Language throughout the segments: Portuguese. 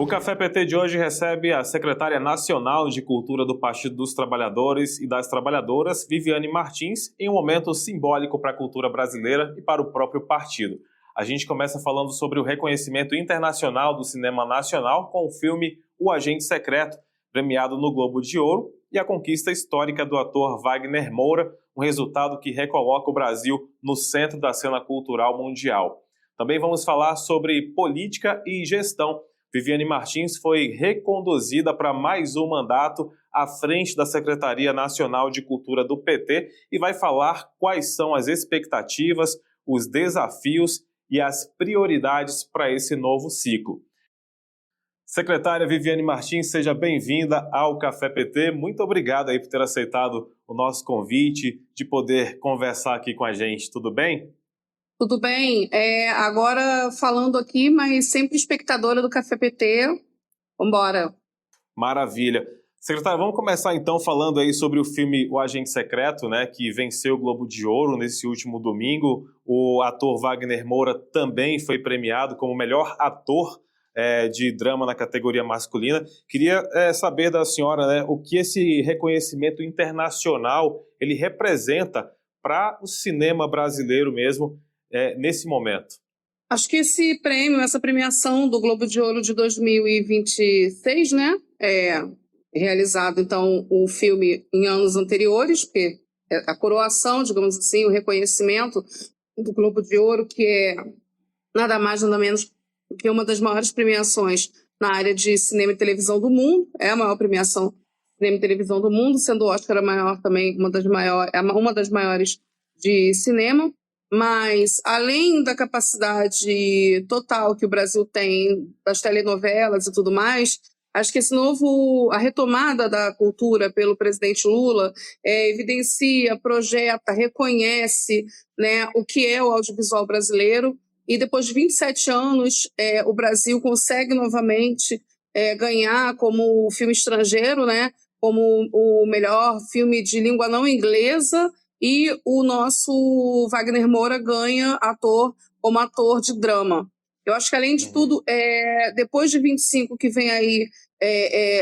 O Café PT de hoje recebe a secretária nacional de Cultura do Partido dos Trabalhadores e das Trabalhadoras, Viviane Martins, em um momento simbólico para a cultura brasileira e para o próprio partido. A gente começa falando sobre o reconhecimento internacional do cinema nacional com o filme O Agente Secreto, premiado no Globo de Ouro, e a conquista histórica do ator Wagner Moura, um resultado que recoloca o Brasil no centro da cena cultural mundial. Também vamos falar sobre política e gestão. Viviane Martins foi reconduzida para mais um mandato à frente da Secretaria Nacional de Cultura do PT e vai falar quais são as expectativas, os desafios e as prioridades para esse novo ciclo. Secretária Viviane Martins, seja bem-vinda ao Café PT. Muito obrigado aí por ter aceitado o nosso convite de poder conversar aqui com a gente. Tudo bem? Tudo bem. Agora falando aqui, mas sempre espectadora do Café PT. Vambora. Maravilha. Secretária, vamos começar então falando aí sobre o filme O Agente Secreto, né, que venceu o Globo de Ouro nesse último domingo. O ator Wagner Moura também foi premiado como melhor ator de drama na categoria masculina. Queria saber da senhora, né, o que esse reconhecimento internacional ele representa para o cinema brasileiro mesmo nesse momento. Acho que esse prêmio, essa premiação do Globo de Ouro de 2026, né, realizado então o filme em anos anteriores, porque a coroação, digamos assim, o reconhecimento do Globo de Ouro, que é nada mais nada menos que uma das maiores premiações na área de cinema e televisão do mundo, é a maior premiação de cinema e televisão do mundo, sendo o Oscar a maior também, uma das maiores de cinema. Mas, além da capacidade total que o Brasil tem das telenovelas e tudo mais, acho que a retomada da cultura pelo presidente Lula evidencia, projeta, reconhece, né, o que é o audiovisual brasileiro. E depois de 27 anos, o Brasil consegue novamente ganhar como filme estrangeiro, né, como o melhor filme de língua não inglesa, e o nosso Wagner Moura ganha como ator de drama. Eu acho que, além de tudo, depois de 25, que vem aí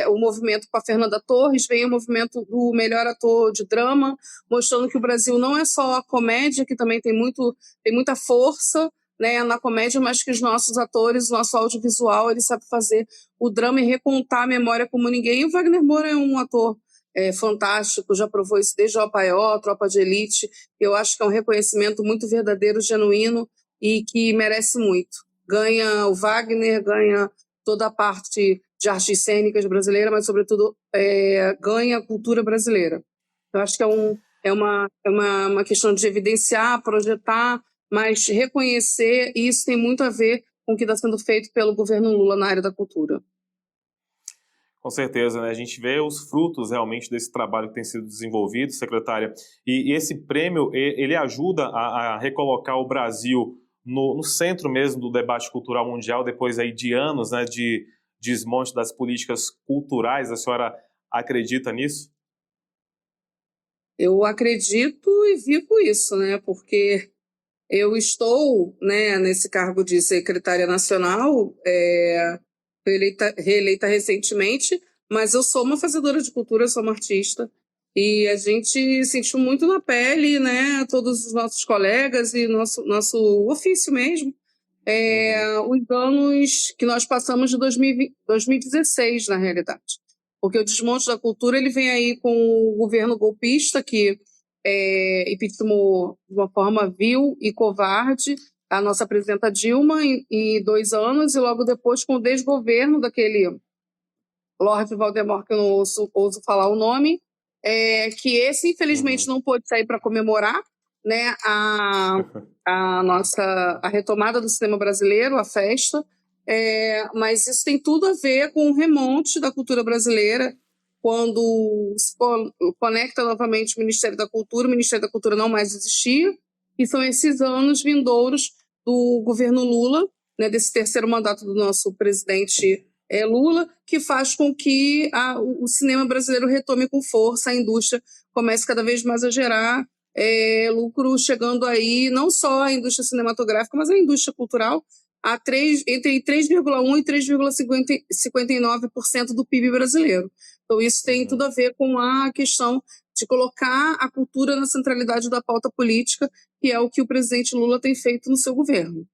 o movimento com a Fernanda Torres, vem o movimento do melhor ator de drama, mostrando que o Brasil não é só a comédia, que também tem muita força, né, na comédia, mas que os nossos atores, o nosso audiovisual, ele sabe fazer o drama e recontar a memória como ninguém. E o Wagner Moura é um ator fantástico, já provou isso desde o Apaió, Tropa de Elite. Eu acho que é um reconhecimento muito verdadeiro, genuíno e que merece muito. Ganha o Wagner, ganha toda a parte de artes cênicas brasileira, mas, sobretudo, ganha a cultura brasileira. Eu acho que é uma questão de evidenciar, projetar, mas reconhecer, e isso tem muito a ver com o que está sendo feito pelo governo Lula na área da cultura. Com certeza, né? A gente vê os frutos realmente desse trabalho que tem sido desenvolvido, secretária, e esse prêmio, ele ajuda a recolocar o Brasil no centro mesmo do debate cultural mundial, depois aí de anos, né, de desmonte das políticas culturais. A senhora acredita nisso? Eu acredito e vivo isso, né? Porque eu estou, né, nesse cargo de secretária nacional, reeleita recentemente, mas eu sou uma fazedora de cultura, sou uma artista, e a gente sentiu muito na pele, né, todos os nossos colegas e nosso ofício mesmo, os anos que nós passamos de 2016, na realidade. Porque o desmonte da cultura ele vem aí com o governo golpista, que impeachmentou de uma forma vil e covarde a nossa presidenta Dilma em 2 anos, e logo depois com o desgoverno daquele Lorde Valdemar, que eu não ouso falar o nome, que esse, infelizmente, não pôde sair para comemorar, né, a retomada do cinema brasileiro, a festa, mas isso tem tudo a ver com o remonte da cultura brasileira, quando se conecta novamente o Ministério da Cultura não mais existia, e são esses anos vindouros do governo Lula, né, desse terceiro mandato do nosso presidente Lula, que faz com que o cinema brasileiro retome com força, a indústria comece cada vez mais a gerar lucro, chegando aí não só a indústria cinematográfica, mas a indústria cultural, entre 3,1% e 3,59% do PIB brasileiro. Então, isso tem tudo a ver com a questão de colocar a cultura na centralidade da pauta política, que é o que o presidente Lula tem feito no seu governo.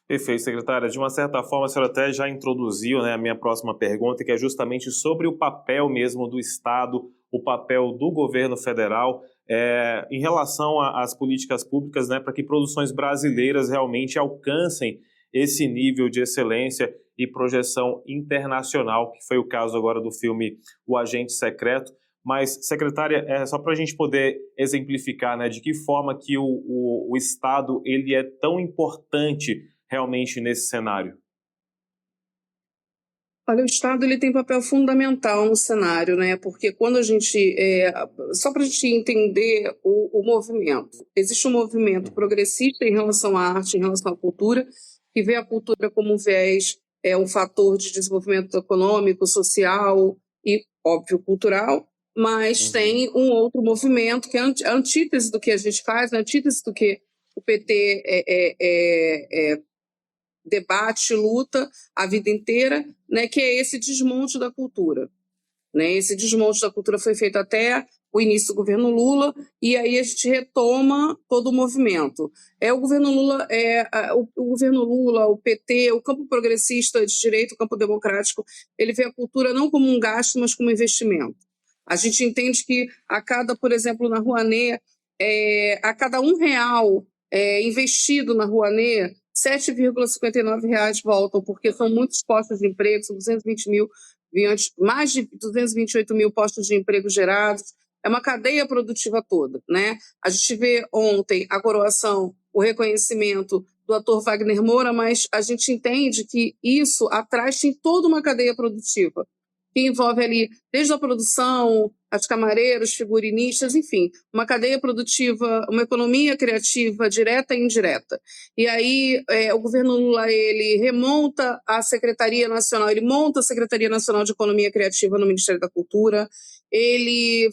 Perfeito, secretária. De uma certa forma, a senhora até já introduziu, né, a minha próxima pergunta, que é justamente sobre o papel mesmo do Estado, o papel do governo federal em relação às políticas públicas, né, para que produções brasileiras realmente alcancem esse nível de excelência e projeção internacional, que foi o caso agora do filme O Agente Secreto. Mas, secretária, só para a gente poder exemplificar, né, de que forma que o Estado ele é tão importante realmente nesse cenário? Olha, o Estado ele tem papel fundamental no cenário, né? Porque quando a gente. Só para a gente entender o movimento, existe um movimento progressista em relação à arte, em relação à cultura, que vê a cultura como um viés, um fator de desenvolvimento econômico, social e, óbvio, cultural, mas tem um outro movimento que é a antítese do que a gente faz, a antítese do que o PT debate, luta a vida inteira, né, que é esse desmonte da cultura. Né? Esse desmonte da cultura foi feito até o início do governo Lula, e aí a gente retoma todo o movimento. O governo Lula, o PT, o campo progressista de direita, o campo democrático, ele vê a cultura não como um gasto, mas como um investimento. A gente entende que a cada, por exemplo, na Rouanet, a cada R$ 1 investido na Rouanet, R$ 7,59 voltam, porque são muitos postos de emprego, são 220 mil, mais de 228 mil postos de emprego gerados, é uma cadeia produtiva toda, né? A gente vê ontem a coroação, o reconhecimento do ator Wagner Moura, mas a gente entende que isso atrás tem toda uma cadeia produtiva, que envolve ali desde a produção, as camareiros, figurinistas, enfim, uma cadeia produtiva, uma economia criativa direta e indireta. E aí o governo Lula, ele remonta a Secretaria Nacional, ele monta a Secretaria Nacional de Economia Criativa no Ministério da Cultura, ele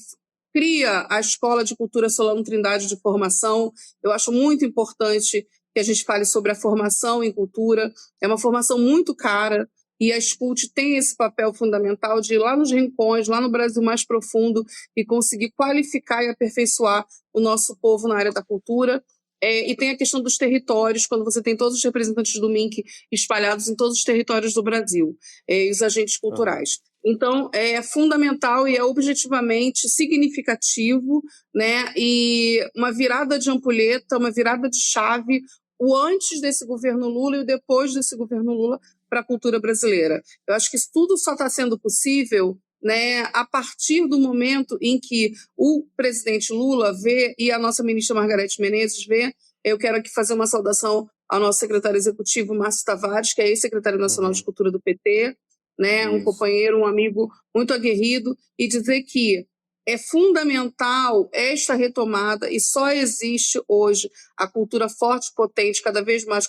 cria a Escola de Cultura Solano Trindade de Formação. Eu acho muito importante que a gente fale sobre a formação em cultura, é uma formação muito cara, e a SCULT tem esse papel fundamental de ir lá nos rincões, lá no Brasil mais profundo, e conseguir qualificar e aperfeiçoar o nosso povo na área da cultura. E tem a questão dos territórios, quando você tem todos os representantes do MINC espalhados em todos os territórios do Brasil, e os agentes culturais. Então, é fundamental e é objetivamente significativo, né? E uma virada de ampulheta, uma virada de chave, o antes desse governo Lula e o depois desse governo Lula, para a cultura brasileira. Eu acho que isso tudo só está sendo possível, né, a partir do momento em que o presidente Lula vê e a nossa ministra Margarete Menezes vê. Eu quero aqui fazer uma saudação ao nosso secretário executivo, Márcio Tavares, que é ex-secretário nacional de Cultura do PT, né, um companheiro, um amigo muito aguerrido, e dizer que é fundamental esta retomada, e só existe hoje a cultura forte, potente, cada vez mais,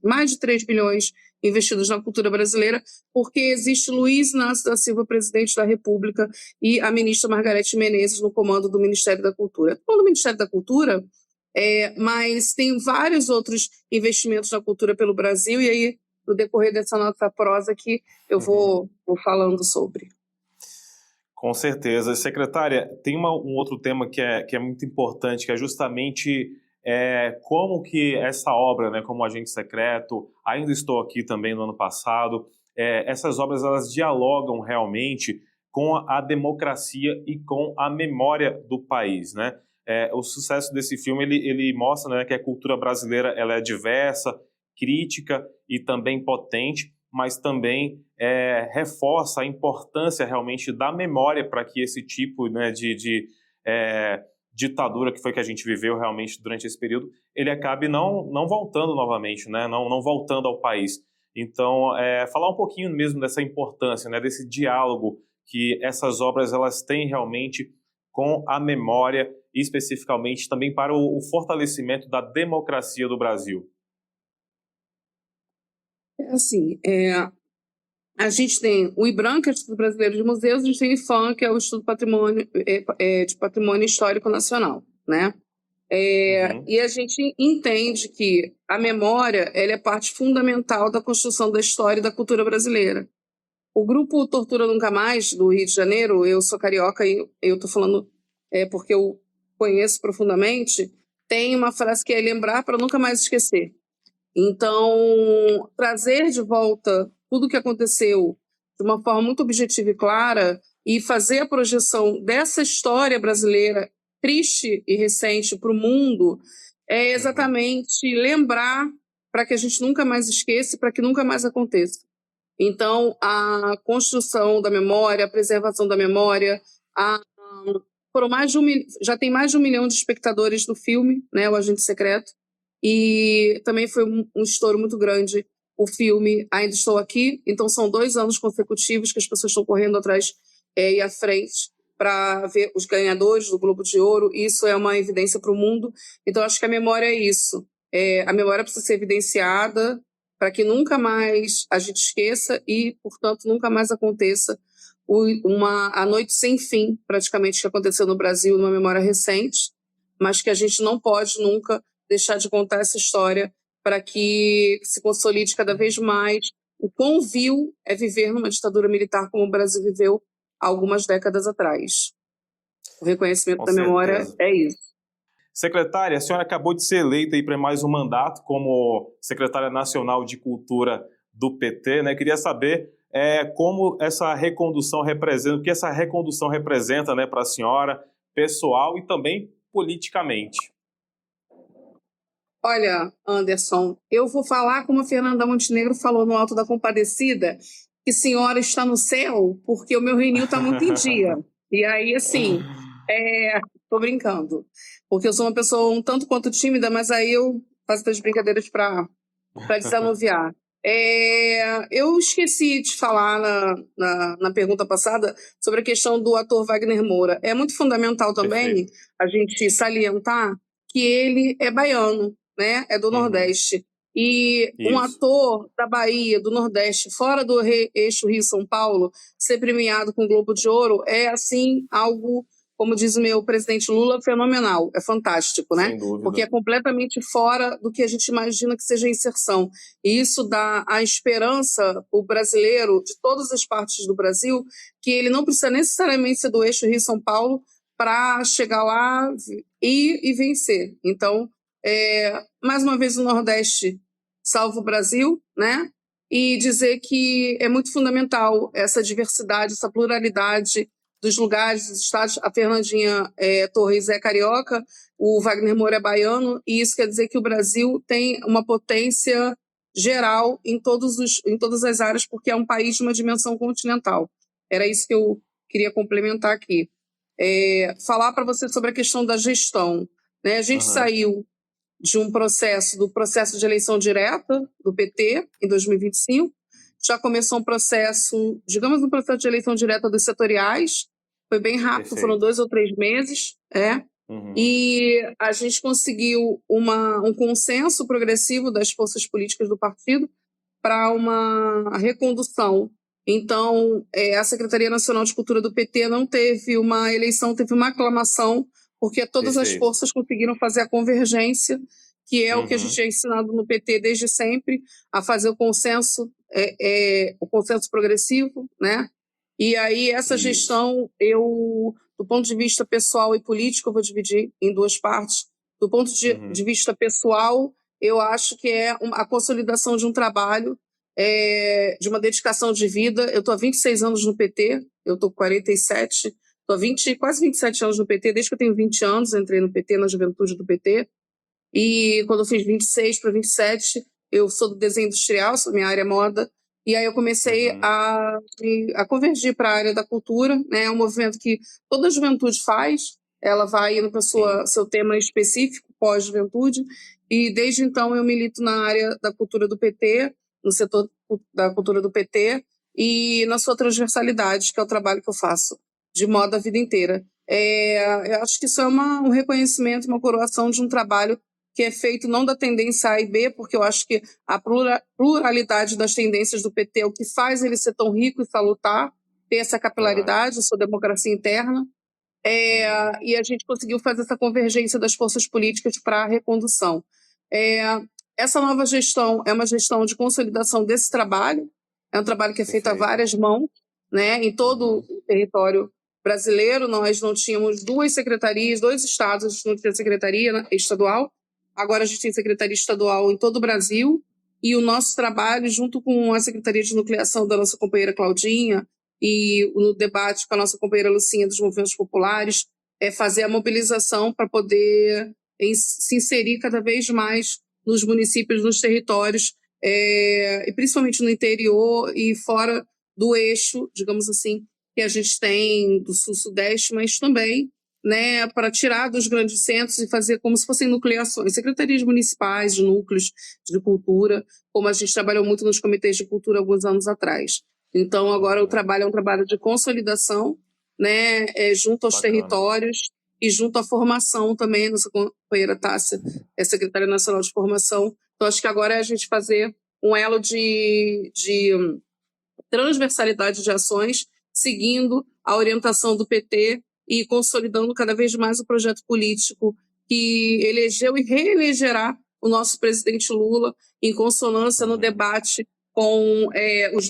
mais de 3 bilhões investidos na cultura brasileira, porque existe Luiz Inácio da Silva, presidente da República, e a ministra Margarete Menezes no comando do Ministério da Cultura. Estou falando do Ministério da Cultura, mas tem vários outros investimentos na cultura pelo Brasil, e aí, no decorrer dessa nossa prosa aqui, eu vou falando sobre. Com certeza. Secretária, tem um outro tema que é muito importante, que é justamente como que essa obra, né, como Agente Secreto, Ainda Estou Aqui também no ano passado, essas obras elas dialogam realmente com a democracia e com a memória do país, né? O sucesso desse filme ele mostra, né, que a cultura brasileira ela é diversa, crítica e também potente, mas também reforça a importância realmente da memória para que esse tipo, né, de ditadura que foi que a gente viveu realmente durante esse período, ele acabe não voltando novamente, né, não voltando ao país. Então, falar um pouquinho mesmo dessa importância, né, desse diálogo que essas obras elas têm realmente com a memória, e especificamente também para o fortalecimento da democracia do Brasil. Assim, a gente tem o IBRAM, que é o Instituto Brasileiro de Museus, a gente tem o IPHAN, que é o Instituto de Patrimônio Histórico Nacional, né? Uhum. E a gente entende que a memória ela é parte fundamental da construção da história e da cultura brasileira. O grupo Tortura Nunca Mais, do Rio de Janeiro, eu sou carioca e eu estou falando porque eu conheço profundamente, tem uma frase que é lembrar para nunca mais esquecer. Então, trazer de volta tudo o que aconteceu de uma forma muito objetiva e clara e fazer a projeção dessa história brasileira triste e recente para o mundo é Uhum. exatamente lembrar para que a gente nunca mais esqueça, para que nunca mais aconteça. Então, a construção da memória, a preservação da memória, a, foram já tem mais de 1 milhão de espectadores do filme, né, O Agente Secreto, e também foi um estouro muito grande o filme Ainda Estou Aqui, então são 2 anos consecutivos que as pessoas estão correndo atrás e à frente para ver os ganhadores do Globo de Ouro, e isso é uma evidência para o mundo. Então, acho que a memória é isso. A memória precisa ser evidenciada, para que nunca mais a gente esqueça e, portanto, nunca mais aconteça a noite sem fim, praticamente, que aconteceu no Brasil, numa memória recente, mas que a gente não pode nunca deixar de contar essa história para que se consolide cada vez mais o quão vil é viver numa ditadura militar como o Brasil viveu há algumas décadas atrás. O reconhecimento Com da memória certeza. é isso. Secretária, a senhora acabou de ser eleita para mais um mandato como secretária nacional de Cultura do PT, né? Queria saber como essa recondução representa, o que essa recondução representa, né, para a senhora, pessoal e também politicamente. Olha, Anderson, eu vou falar como a Fernanda Montenegro falou no Alto da Compadecida, que senhora está no céu porque o meu renil está muito em dia. E aí, assim, tô brincando, porque eu sou uma pessoa um tanto quanto tímida, mas aí eu faço as brincadeiras para desanuviar. Eu esqueci de falar na pergunta passada sobre a questão do ator Wagner Moura. É muito fundamental também Perfeito. a gente salientar que ele é baiano, né? É do Uhum. Nordeste. E um Isso. ator da Bahia, do Nordeste, fora do eixo Rio-São Paulo, ser premiado com o Globo de Ouro é, assim, algo, como diz o meu presidente Lula, fenomenal. É fantástico, né? Sem Porque dúvida. é completamente fora do que a gente imagina que seja a inserção. E isso dá a esperança, o brasileiro, de todas as partes do Brasil, que ele não precisa necessariamente ser do eixo Rio-São Paulo para chegar lá e vencer. Então, mais uma vez, o Nordeste salva o Brasil, né? E dizer que é muito fundamental essa diversidade, essa pluralidade dos lugares, dos estados. A Fernandinha Torres é carioca, o Wagner Moura é baiano, e isso quer dizer que o Brasil tem uma potência geral em todas as áreas, porque é um país de uma dimensão continental. Era isso que eu queria complementar aqui. Falar para você sobre a questão da gestão, né? A gente Uhum. saiu do processo de eleição direta do PT em 2025, já começou um processo de eleição direta dos setoriais, foi bem rápido, foram Perfeito. 2 ou 3 meses, Uhum. e a gente conseguiu um consenso progressivo das forças políticas do partido para uma recondução. Então, a Secretaria Nacional de Cultura do PT não teve uma eleição, teve uma aclamação, porque todas as Perfeito. forças conseguiram fazer a convergência, que é o que a gente Uhum. é ensinado no PT desde sempre, a fazer o consenso progressivo, né? E aí, essa Isso. gestão, do ponto de vista pessoal e político, eu vou dividir em 2 partes. Do ponto de Uhum. vista pessoal, eu acho que é a consolidação de um trabalho, de uma dedicação de vida. Eu estou há 26 anos no PT, eu estou com 47, estou há quase 27 anos no PT, desde que eu tenho 20 anos, entrei no PT, na juventude do PT, e quando eu fiz 26 para 27, eu sou do desenho industrial, minha área é moda, e aí eu comecei Uhum. a convergir para a área da cultura, né? É um movimento que toda a juventude faz, ela vai indo para Sim. seu tema específico, pós-juventude, e desde então eu milito na área da cultura do PT, no setor da cultura do PT, e na sua transversalidade, que é o trabalho que eu faço de moda a vida inteira. Eu acho que isso é um reconhecimento, uma coroação de um trabalho que é feito não da tendência A e B, porque eu acho que a pluralidade das tendências do PT é o que faz ele ser tão rico e salutar, ter essa Verdade. capilaridade, sua democracia interna. E a gente conseguiu fazer essa convergência das forças políticas para a recondução. Essa nova gestão é uma gestão de consolidação desse trabalho, é um trabalho que é feito a várias mãos, né? Em todo o território brasileiro. Nós não tínhamos 2 secretarias, 2 estados, a gente não tinha secretaria estadual, agora a gente tem secretaria estadual em todo o Brasil, e o nosso trabalho, junto com a Secretaria de Nucleação da nossa companheira Claudinha, e no debate com a nossa companheira Lucinha dos movimentos populares, é fazer a mobilização para poder se inserir cada vez mais nos municípios, nos territórios, e principalmente no interior e fora do eixo, digamos assim, que a gente tem do sul-sudeste, mas também, né, para tirar dos grandes centros e fazer como se fossem nucleações, secretarias municipais, de núcleos de cultura, como a gente trabalhou muito nos comitês de cultura alguns anos atrás. Então, agora o trabalho é um trabalho de consolidação, né, junto aos territórios e junto à formação também. Nossa companheira Tássia é secretária nacional de formação. Então, acho que agora é a gente fazer um elo de transversalidade de ações, seguindo a orientação do PT e consolidando cada vez mais o projeto político que elegeu e reelegerá o nosso presidente Lula, em consonância no debate com os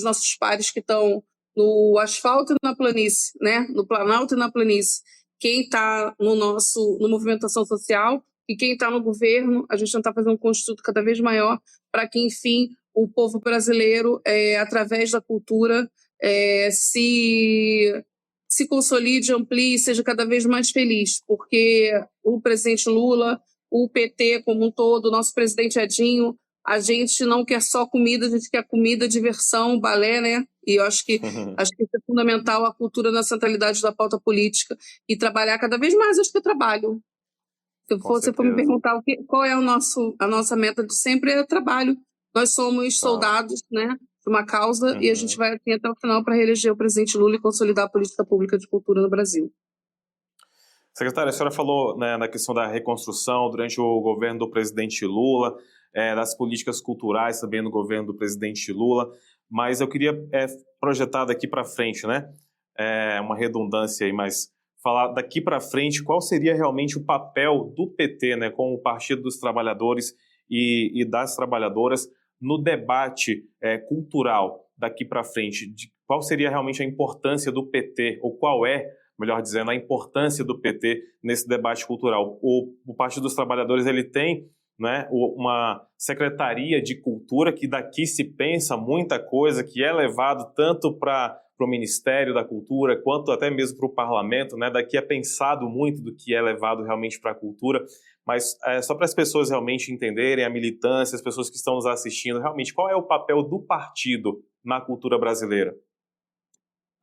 nossos pares que estão no asfalto e na planície, né? No Planalto e na planície. Quem está no movimentação social e quem está no governo, a gente tentar fazer um constituto cada vez maior para que, enfim, o povo brasileiro, através da cultura, se consolide, amplie e seja cada vez mais feliz, porque o presidente Lula, o PT como um todo, o nosso presidente Edinho, a gente não quer só comida, a gente quer comida, diversão, balé, né? E eu acho que isso é fundamental, a cultura na centralidade da pauta política, e trabalhar cada vez mais. Acho que eu trabalho. Se você for me perguntar qual é a nossa meta de sempre, é trabalho. Nós somos soldados, né, de uma causa, e a gente vai assim, até o final para reeleger o presidente Lula e consolidar a política pública de cultura no Brasil. Secretária, a senhora falou, né, na questão da reconstrução durante o governo do presidente Lula, das políticas culturais também no governo do presidente Lula, mas eu queria projetar daqui para frente, né, uma redundância aí, mas falar daqui para frente qual seria realmente o papel do PT, né, como o Partido dos Trabalhadores e das Trabalhadoras no debate cultural daqui para frente, qual seria realmente a importância do PT, ou qual melhor dizendo, a importância do PT nesse debate cultural. O Partido dos Trabalhadores ele tem, né, uma secretaria de cultura que daqui se pensa muita coisa, que é levado tanto para o Ministério da Cultura quanto até mesmo para o Parlamento, né, daqui é pensado muito do que é levado realmente para a cultura, mas só para as pessoas realmente entenderem, a militância, as pessoas que estão nos assistindo, realmente qual é o papel do partido na cultura brasileira?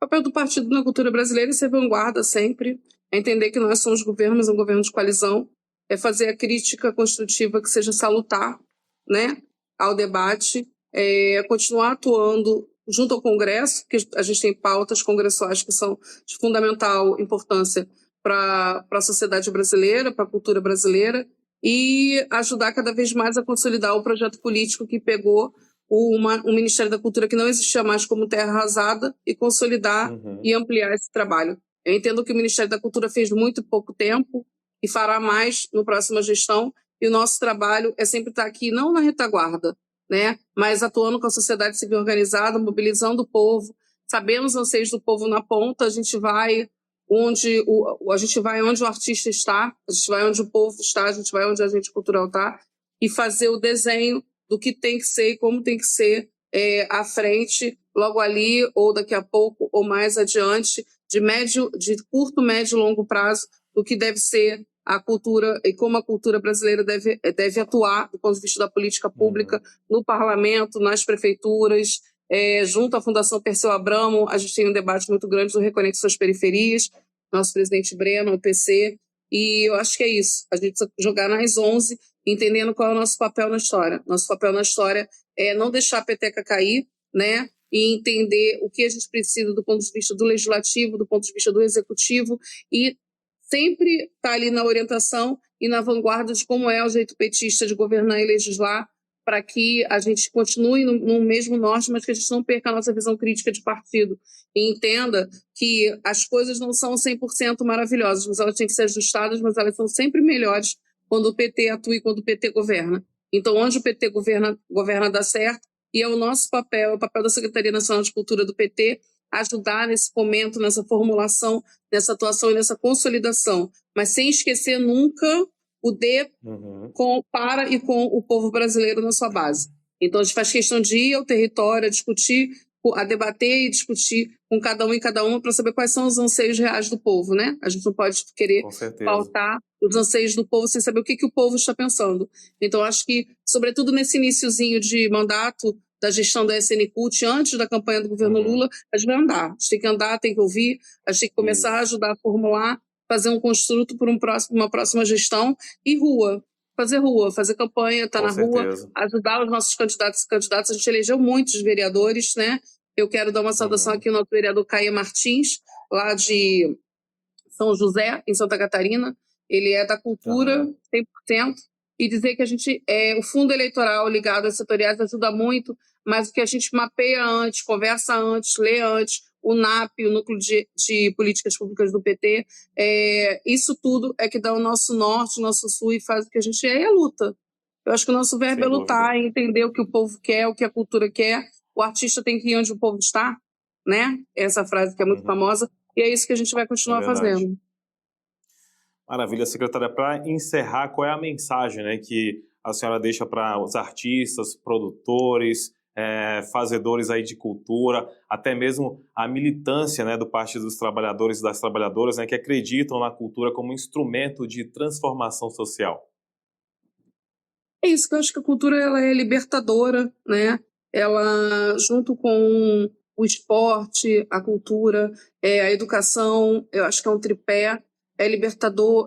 O papel do partido na cultura brasileira é ser vanguarda sempre, é entender que nós somos governo, mas um governo de coalizão, é fazer a crítica construtiva que seja salutar, né, ao debate, continuar atuando junto ao Congresso, que a gente tem pautas congressuais que são de fundamental importância para a sociedade brasileira, para a cultura brasileira, e ajudar cada vez mais a consolidar o projeto político que pegou o Ministério da Cultura que não existia mais como terra arrasada e consolidar e ampliar esse trabalho. Eu entendo que o Ministério da Cultura fez muito pouco tempo e fará mais no próxima gestão, e o nosso trabalho é sempre estar aqui, não na retaguarda, né, mas atuando com a sociedade civil organizada, mobilizando o povo, sabendo os anseios do povo na ponta, a gente vai onde o artista está, a gente vai onde o povo está, a gente vai onde a agente cultural está, e fazer o desenho do que tem que ser e como tem que ser à frente, logo ali, ou daqui a pouco, ou mais adiante, de curto, médio e longo prazo, do que deve ser a cultura e como a cultura brasileira deve atuar do ponto de vista da política pública, no parlamento, nas prefeituras, junto à Fundação Perseu Abramo. A gente tem um debate muito grande do Reconexão às Periferias, nosso presidente Breno, o PC, e eu acho que é isso, a gente precisa jogar nas 11, entendendo qual é o nosso papel na história. Nosso papel na história é não deixar a peteca cair, né? E entender o que a gente precisa do ponto de vista do legislativo, do ponto de vista do executivo, e sempre estar ali na orientação e na vanguarda de como é o jeito petista de governar e legislar, para que a gente continue no mesmo norte, mas que a gente não perca a nossa visão crítica de partido e entenda que as coisas não são 100% maravilhosas, mas elas têm que ser ajustadas, mas elas são sempre melhores quando o PT atua e quando o PT governa. Então, onde o PT governa dá certo, e é o nosso papel, é o papel da Secretaria Nacional de Cultura do PT, ajudar nesse momento, nessa formulação, nessa atuação e nessa consolidação, mas sem esquecer nunca o D para e com o povo brasileiro na sua base. Então, a gente faz questão de ir ao território, a discutir, a debater e discutir com cada um e cada uma para saber quais são os anseios reais do povo, né? A gente não pode querer pautar os anseios do povo sem saber o que o povo está pensando. Então, acho que, sobretudo nesse iniciozinho de mandato da gestão da SNCult, antes da campanha do governo Lula, a gente vai andar. A gente tem que andar, tem que ouvir, a gente tem que começar a ajudar a formular, fazer um construto por uma próxima gestão e fazer campanha, estar na rua, ajudar os nossos candidatos e candidatas. A gente elegeu muitos vereadores, né? Eu quero dar uma saudação aqui ao nosso vereador Caia Martins, lá de São José, em Santa Catarina. Ele é da cultura, 100%, e dizer que o fundo eleitoral ligado às setoriais ajuda muito, mas o que a gente mapeia antes, conversa antes, lê antes, o NAP, o Núcleo de Políticas Públicas do PT, isso tudo é que dá o nosso norte, o nosso sul e faz o que a gente é a luta. Eu acho que o nosso verbo é lutar, é entender o que o povo quer, o que a cultura quer. O artista tem que ir onde o povo está, né? Essa frase que é muito famosa, e é isso que a gente vai continuar fazendo. Maravilha, secretária. Para encerrar, qual é a mensagem, né, que a senhora deixa para os artistas, produtores, fazedores aí de cultura, até mesmo a militância, né, do Partido dos Trabalhadores e das Trabalhadoras, né, que acreditam na cultura como instrumento de transformação social? É isso, que eu acho que a cultura ela é libertadora, né? Ela, junto com o esporte, a cultura, a educação, eu acho que é um tripé, é libertador,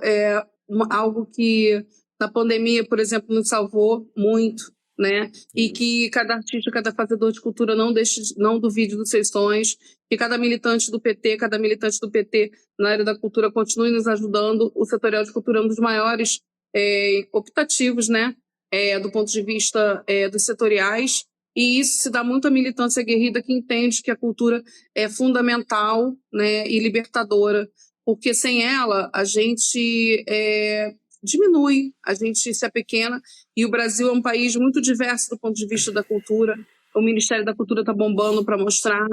algo que na pandemia, por exemplo, nos salvou muito, né? E que cada artista, cada fazedor de cultura não duvide dos seus sonhos, que cada militante do PT na área da cultura continue nos ajudando. O setorial de cultura é um dos maiores optativos, né? Do ponto de vista dos setoriais, e isso se dá muito à militância aguerrida que entende que a cultura é fundamental, né, e libertadora, porque sem ela a gente diminui, a gente se apequena, e o Brasil é um país muito diverso do ponto de vista da cultura. O Ministério da Cultura está bombando para mostrar,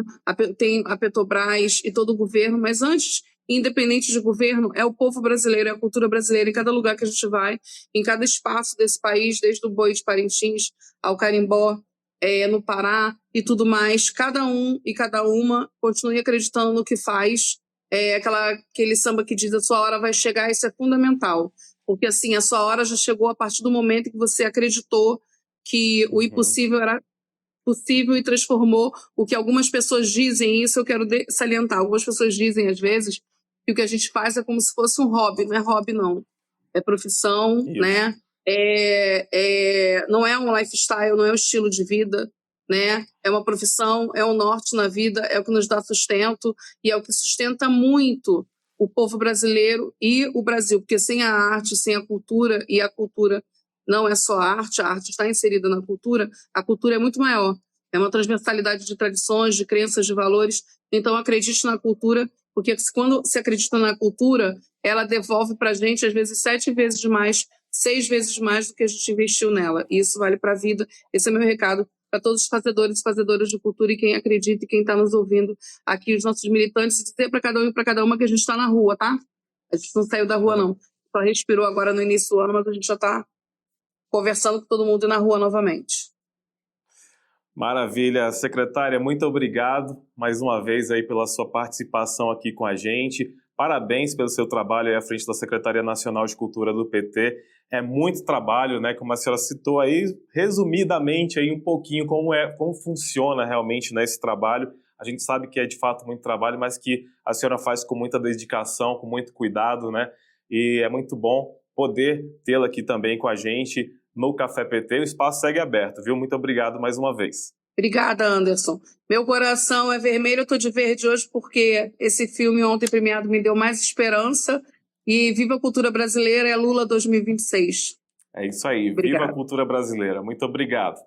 tem a Petrobras e todo o governo, mas antes, independente de governo, é o povo brasileiro, é a cultura brasileira, em cada lugar que a gente vai, em cada espaço desse país, desde o Boi de Parintins ao Carimbó, no Pará e tudo mais, cada um e cada uma continue acreditando no que faz, aquele samba que diz a sua hora vai chegar, isso é fundamental, porque assim, a sua hora já chegou a partir do momento que você acreditou que o impossível era possível e transformou o que algumas pessoas dizem, isso eu quero salientar, algumas pessoas dizem às vezes que o que a gente faz é como se fosse um hobby, não é hobby não, é profissão, isso, né? Não é um lifestyle, não é um estilo de vida, né? É uma profissão, é um norte na vida, é o que nos dá sustento e é o que sustenta muito o povo brasileiro e o Brasil, porque sem a arte, sem a cultura, e a cultura não é só a arte está inserida na cultura, a cultura é muito maior, é uma transversalidade de tradições, de crenças, de valores. Então acredite na cultura, porque quando se acredita na cultura, ela devolve para a gente às vezes 7 vezes mais, 6 vezes mais do que a gente investiu nela, e isso vale para a vida. Esse é meu recado para todos os fazedores e fazedoras de cultura e quem acredita e quem está nos ouvindo aqui, os nossos militantes, e dizer para cada um e para cada uma que a gente está na rua, tá? A gente não saiu da rua não, só respirou agora no início do ano, mas a gente já está conversando com todo mundo na rua novamente. Maravilha, secretária, muito obrigado mais uma vez aí pela sua participação aqui com a gente. Parabéns pelo seu trabalho aí à frente da Secretaria Nacional de Cultura do PT. É muito trabalho, né? Como a senhora citou aí, resumidamente aí um pouquinho como funciona realmente, né, esse trabalho. A gente sabe que é de fato muito trabalho, mas que a senhora faz com muita dedicação, com muito cuidado, né? E é muito bom poder tê-la aqui também com a gente no Café PT. O espaço segue aberto, viu? Muito obrigado mais uma vez. Obrigada, Anderson. Meu coração é vermelho, eu estou de verde hoje porque esse filme ontem premiado me deu mais esperança. E viva a cultura brasileira, é Lula 2026. É isso aí. Obrigada. Viva a cultura brasileira. Muito obrigado.